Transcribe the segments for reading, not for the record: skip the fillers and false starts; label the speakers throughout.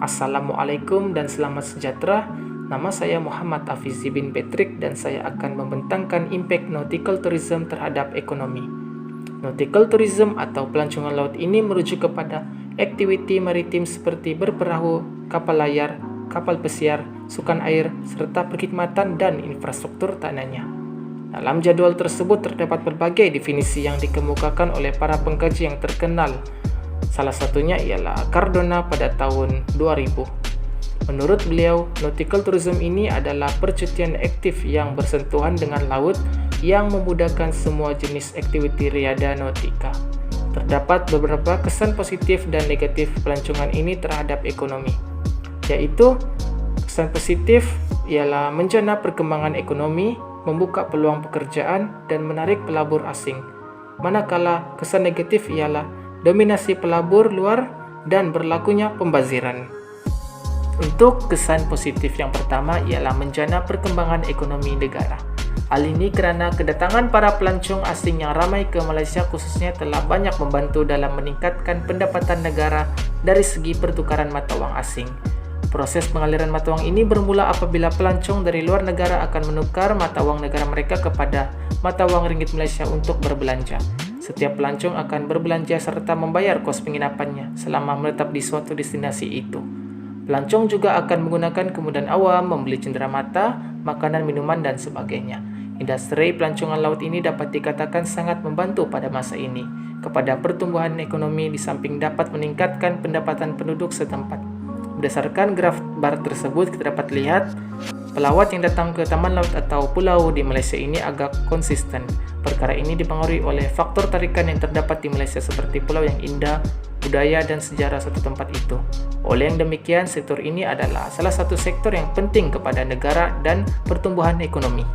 Speaker 1: Assalamualaikum dan selamat sejahtera. Nama saya Muhammad Afizi bin Patrick dan saya akan membentangkan impact nautical tourism terhadap ekonomi. Nautical tourism atau pelancongan laut ini merujuk kepada aktiviti maritim seperti berperahu, kapal layar, kapal pesiar, sukan air, serta perkhidmatan dan infrastruktur tanahnya. Dalam jadwal tersebut terdapat berbagai definisi yang dikemukakan oleh para pengkaji yang terkenal. Salah satunya ialah Cardona pada tahun 2000. Menurut beliau, nautical tourism ini adalah percutian aktif yang bersentuhan dengan laut yang memudahkan semua jenis aktiviti riada nautika. Terdapat beberapa kesan positif dan negatif pelancongan ini terhadap ekonomi, yaitu kesan positif ialah menjana perkembangan ekonomi, membuka peluang pekerjaan, dan menarik pelabur asing. Manakala kesan negatif ialah dominasi pelabur luar dan berlakunya pembaziran. Untuk kesan positif yang pertama ialah menjana perkembangan ekonomi negara. Hal ini kerana kedatangan para pelancong asing yang ramai ke Malaysia khususnya telah banyak membantu dalam meningkatkan pendapatan negara dari segi pertukaran mata wang asing. Proses pengaliran mata wang ini bermula apabila pelancong dari luar negara akan menukar mata wang negara mereka kepada mata wang ringgit Malaysia untuk berbelanja. Setiap pelancong akan berbelanja serta membayar kos penginapannya selama menetap di suatu destinasi itu. Pelancong juga akan menggunakan kemudahan awam, membeli cenderamata, makanan, minuman, dan sebagainya. Industri pelancongan laut ini dapat dikatakan sangat membantu pada masa ini kepada pertumbuhan ekonomi di samping dapat meningkatkan pendapatan penduduk setempat. Berdasarkan graf bar tersebut, kita dapat lihat pelawat yang datang ke taman laut atau pulau di Malaysia ini agak konsisten. Perkara ini dipengaruhi oleh faktor tarikan yang terdapat di Malaysia seperti pulau yang indah, budaya dan sejarah suatu tempat itu. Oleh yang demikian, sektor ini adalah salah satu sektor yang penting kepada negara dan pertumbuhan ekonomi.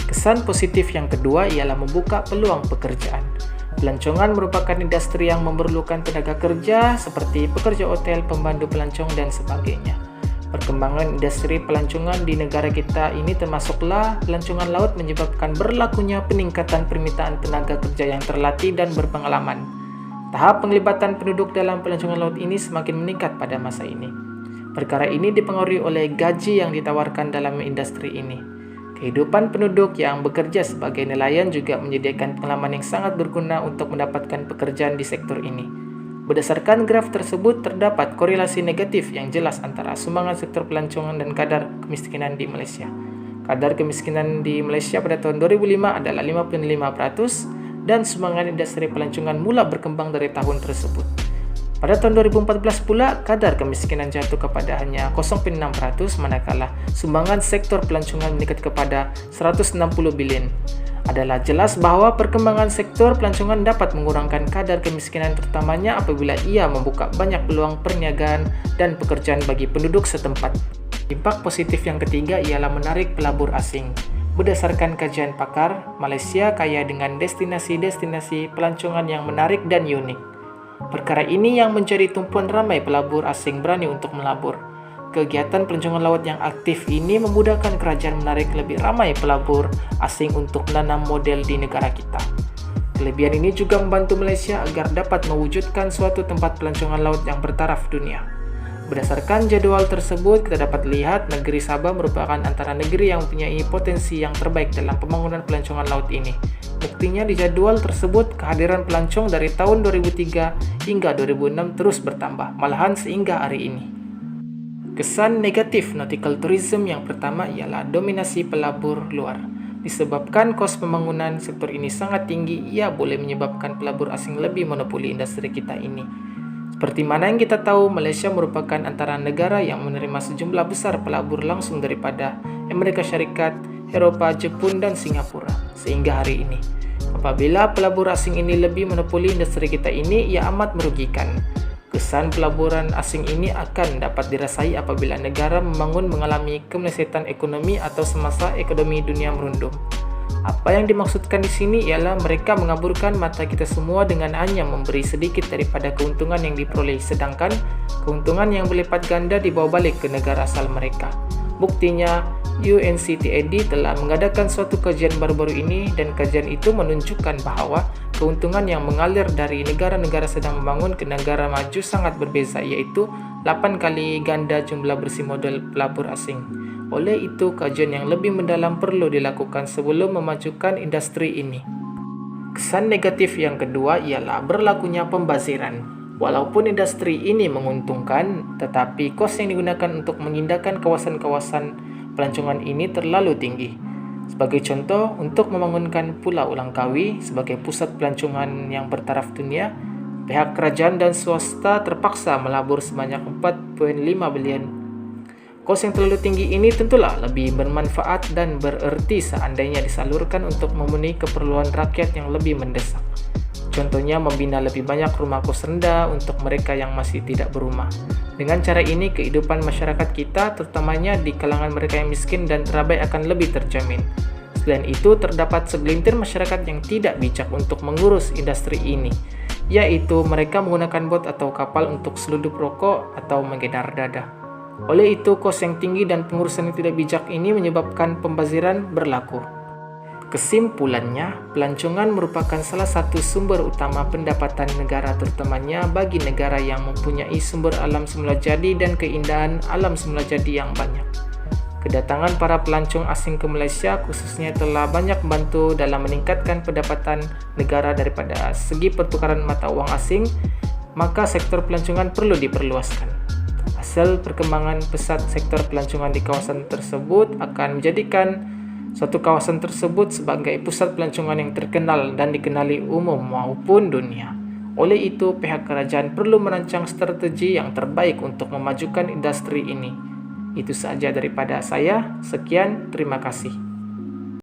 Speaker 1: Kesan positif yang kedua ialah membuka peluang pekerjaan. Pelancongan merupakan industri yang memerlukan tenaga kerja seperti pekerja hotel, pemandu pelancong, dan sebagainya. Perkembangan industri pelancongan di negara kita ini termasuklah pelancongan laut menyebabkan berlakunya peningkatan permintaan tenaga kerja yang terlatih dan berpengalaman. Tahap penglibatan penduduk dalam pelancongan laut ini semakin meningkat pada masa ini. Perkara ini dipengaruhi oleh gaji yang ditawarkan dalam industri ini. Kehidupan penduduk yang bekerja sebagai nelayan juga menyediakan pengalaman yang sangat berguna untuk mendapatkan pekerjaan di sektor ini. Berdasarkan graf tersebut, terdapat korelasi negatif yang jelas antara sumbangan sektor pelancongan dan kadar kemiskinan di Malaysia. Kadar kemiskinan di Malaysia pada tahun 2005 adalah 55% dan sumbangan industri pelancongan mula berkembang dari tahun tersebut. Pada tahun 2014 pula, kadar kemiskinan jatuh kepada hanya 0.6%, manakala sumbangan sektor pelancongan meningkat kepada 160 bilion. Adalah jelas bahawa perkembangan sektor pelancongan dapat mengurangkan kadar kemiskinan terutamanya apabila ia membuka banyak peluang perniagaan dan pekerjaan bagi penduduk setempat. Impak positif yang ketiga ialah menarik pelabur asing. Berdasarkan kajian pakar, Malaysia kaya dengan destinasi-destinasi pelancongan yang menarik dan unik. Perkara ini yang menjadi tumpuan ramai pelabur asing berani untuk melabur. Kegiatan pelancongan laut yang aktif ini memudahkan kerajaan menarik lebih ramai pelabur asing untuk menanam modal di negara kita. Kelebihan ini juga membantu Malaysia agar dapat mewujudkan suatu tempat pelancongan laut yang bertaraf dunia. Berdasarkan jadwal tersebut, kita dapat lihat negeri Sabah merupakan antara negeri yang mempunyai potensi yang terbaik dalam pembangunan pelancongan laut ini. Buktinya di jadwal tersebut, kehadiran pelancong dari tahun 2003 hingga 2006 terus bertambah, malahan sehingga hari ini. Kesan negatif nautical tourism yang pertama ialah dominasi pelabur luar. Disebabkan kos pembangunan sektor ini sangat tinggi, ia boleh menyebabkan pelabur asing lebih monopoli industri kita ini. Seperti mana yang kita tahu, Malaysia merupakan antara negara yang menerima sejumlah besar pelabur langsung daripada Amerika Syarikat, Eropah, Jepun, dan Singapura sehingga hari ini. Apabila pelabur asing ini lebih monopoli industri kita ini, ia amat merugikan. Kesan pelaburan asing ini akan dapat dirasai apabila negara mengalami kemelesetan ekonomi atau semasa ekonomi dunia merundum. Apa yang dimaksudkan di sini ialah mereka mengaburkan mata kita semua dengan hanya memberi sedikit daripada keuntungan yang diperoleh, sedangkan keuntungan yang berlipat ganda dibawa balik ke negara asal mereka. Buktinya, UNCTAD telah mengadakan suatu kajian baru-baru ini dan kajian itu menunjukkan bahawa keuntungan yang mengalir dari negara-negara sedang membangun ke negara maju sangat berbeza, iaitu 8 kali ganda jumlah bersih modal pelabur asing. Oleh itu, kajian yang lebih mendalam perlu dilakukan sebelum memajukan industri ini. Kesan negatif yang kedua ialah berlakunya pembaziran. Walaupun industri ini menguntungkan, tetapi kos yang digunakan untuk mengindahkan kawasan-kawasan pelancongan ini terlalu tinggi. Sebagai contoh, untuk membangunkan Pulau Langkawi sebagai pusat pelancongan yang bertaraf dunia, pihak kerajaan dan swasta terpaksa melabur sebanyak 4,5 bilion. Kos yang terlalu tinggi ini tentulah lebih bermanfaat dan bererti seandainya disalurkan untuk memenuhi keperluan rakyat yang lebih mendesak. Contohnya membina lebih banyak rumah kos rendah untuk mereka yang masih tidak berumah. Dengan cara ini, kehidupan masyarakat kita, terutamanya di kalangan mereka yang miskin dan terabai, akan lebih terjamin. Selain itu, terdapat segelintir masyarakat yang tidak bijak untuk mengurus industri ini, yaitu mereka menggunakan bot atau kapal untuk seludup rokok atau menggedar dada. Oleh itu, kos yang tinggi dan pengurusan yang tidak bijak ini menyebabkan pembaziran berlaku. Kesimpulannya, pelancongan merupakan salah satu sumber utama pendapatan negara, terutamanya bagi negara yang mempunyai sumber alam semula jadi dan keindahan alam semula jadi yang banyak. Kedatangan para pelancong asing ke Malaysia khususnya telah banyak membantu dalam meningkatkan pendapatan negara daripada segi pertukaran mata uang asing, maka sektor pelancongan perlu diperluaskan. Hasil perkembangan pesat sektor pelancongan di kawasan tersebut akan menjadikan suatu kawasan tersebut sebagai pusat pelancongan yang terkenal dan dikenali umum maupun dunia. Oleh itu, pihak kerajaan perlu merancang strategi yang terbaik untuk memajukan industri ini. Itu saja daripada saya. Sekian, terima kasih.